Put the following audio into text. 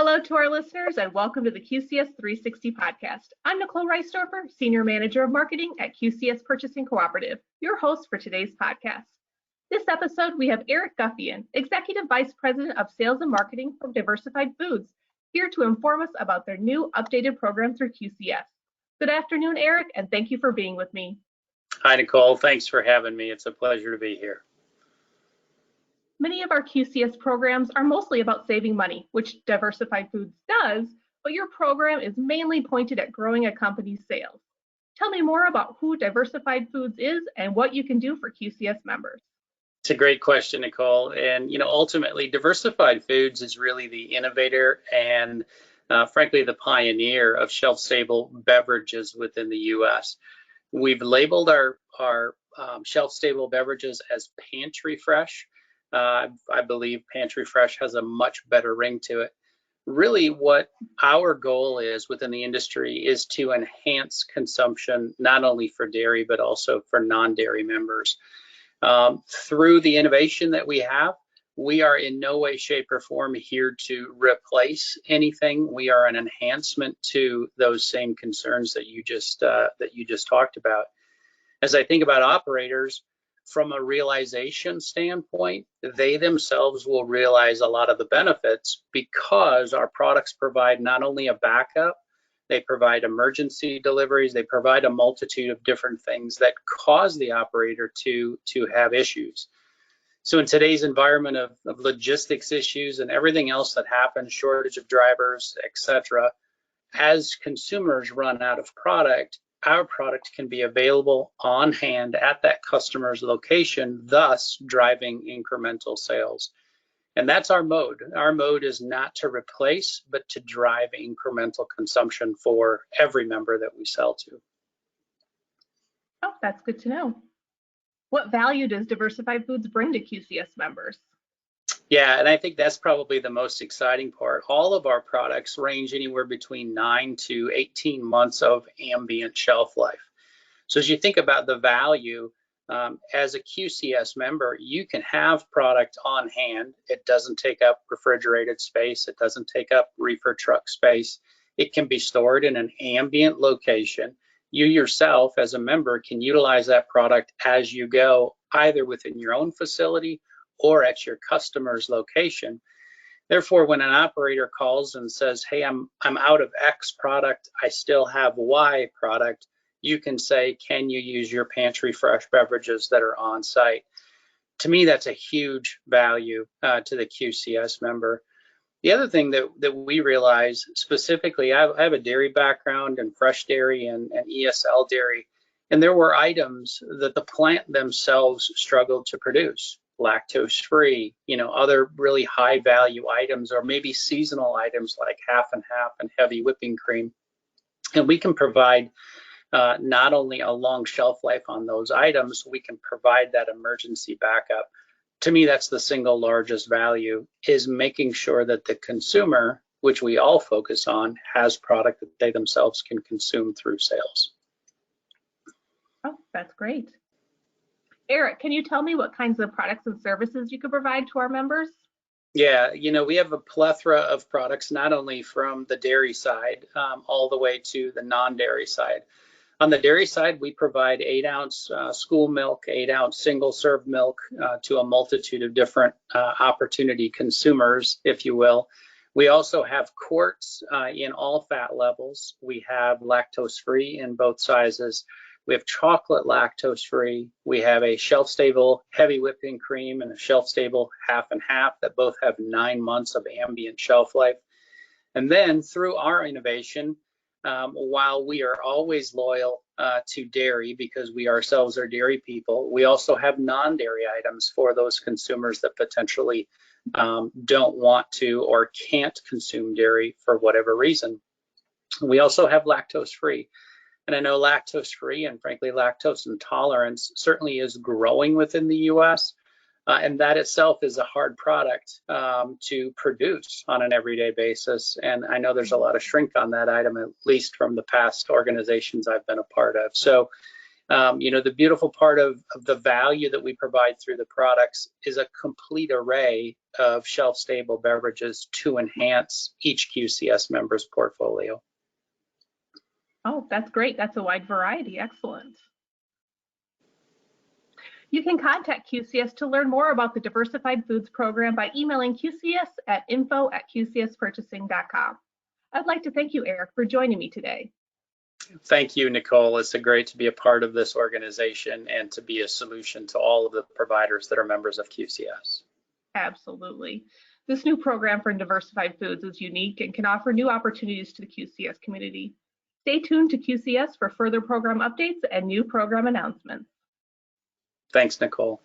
Hello to our listeners and welcome to the QCS 360 podcast. I'm Nicole Reisdorfer, Senior Manager of Marketing at QCS Purchasing Cooperative, your host for today's podcast. This episode, we have Eric Guffian, Executive Vice President of Sales and Marketing from Diversified Foods, here to inform us about their new updated program through QCS. Good afternoon, Eric, and thank you for being with me. Hi, Nicole. Thanks for having me. It's a pleasure to be here. Many of our QCS programs are mostly about saving money, which Diversified Foods does, but your program is mainly pointed at growing a company's sales. Tell me more about who Diversified Foods is and what you can do for QCS members. It's a great question, Nicole. And, ultimately, Diversified Foods is really the innovator and, frankly, the pioneer of shelf-stable beverages within the U.S. We've labeled our shelf-stable beverages as Pantry Fresh. I believe Pantry Fresh has a much better ring to it. Really, what our goal is within the industry is to enhance consumption, not only for dairy, but also for non-dairy members. Through the innovation that we have, we are in no way, shape, or form here to replace anything. We are an enhancement to those same concerns that you just talked about. As I think about operators, from a realization standpoint, they themselves will realize a lot of the benefits because our products provide not only a backup, they provide emergency deliveries, they provide a multitude of different things that cause the operator to have issues. So in today's environment of logistics issues and everything else that happens, shortage of drivers, etc., as consumers run out of product, our product can be available on hand at that customer's location, thus driving incremental sales. And that's our mode. Our mode is not to replace, but to drive incremental consumption for every member that we sell to. Oh, that's good to know. What value does Diversified Foods bring to QCS members? Yeah, and I think that's probably the most exciting part. All of our products range anywhere between 9 to 18 months of ambient shelf life. So as you think about the value, as a QCS member, you can have product on hand. It doesn't take up refrigerated space. It doesn't take up reefer truck space. It can be stored in an ambient location. You yourself, as a member, can utilize that product as you go, either within your own facility or at your customer's location. Therefore, when an operator calls and says, hey, I'm out of X product, I still have Y product, you can say, can you use your Pantry Fresh beverages that are on site? To me, that's a huge value to the QCS member. The other thing that we realize specifically, I have a dairy background and fresh dairy and ESL dairy, and there were items that the plant themselves struggled to produce. Lactose free, other really high value items, or maybe seasonal items like half and half and heavy whipping cream. And we can provide not only a long shelf life on those items, we can provide that emergency backup. To me, that's the single largest value, is making sure that the consumer, which we all focus on, has product that they themselves can consume through sales. Oh, that's great. Eric, can you tell me what kinds of products and services you could provide to our members? Yeah, we have a plethora of products, not only from the dairy side, all the way to the non-dairy side. On the dairy side, we provide 8-ounce school milk, 8-ounce single-serve milk to a multitude of different opportunity consumers, if you will. We also have quarts in all fat levels. We have lactose-free in both sizes. We have chocolate lactose-free. We have a shelf-stable heavy whipping cream and a shelf-stable half and half that both have 9 months of ambient shelf life. And then through our innovation, while we are always loyal to dairy because we ourselves are dairy people, we also have non-dairy items for those consumers that potentially don't want to or can't consume dairy for whatever reason. We also have lactose-free. And I know lactose-free and frankly lactose intolerance certainly is growing within the US, and that itself is a hard product to produce on an everyday basis. And I know there's a lot of shrink on that item, at least from the past organizations I've been a part of. So The beautiful part of the value that we provide through the products is a complete array of shelf-stable beverages to enhance each QCS member's portfolio. Oh, that's great. That's a wide variety. Excellent. You can contact QCS to learn more about the Diversified Foods program by emailing QCS at info@qcspurchasing.com. I'd like to thank you, Eric, for joining me today. Thank you, Nicole. It's great to be a part of this organization and to be a solution to all of the providers that are members of QCS. Absolutely. This new program for Diversified Foods is unique and can offer new opportunities to the QCS community. Stay tuned to QCS for further program updates and new program announcements. Thanks, Nicole.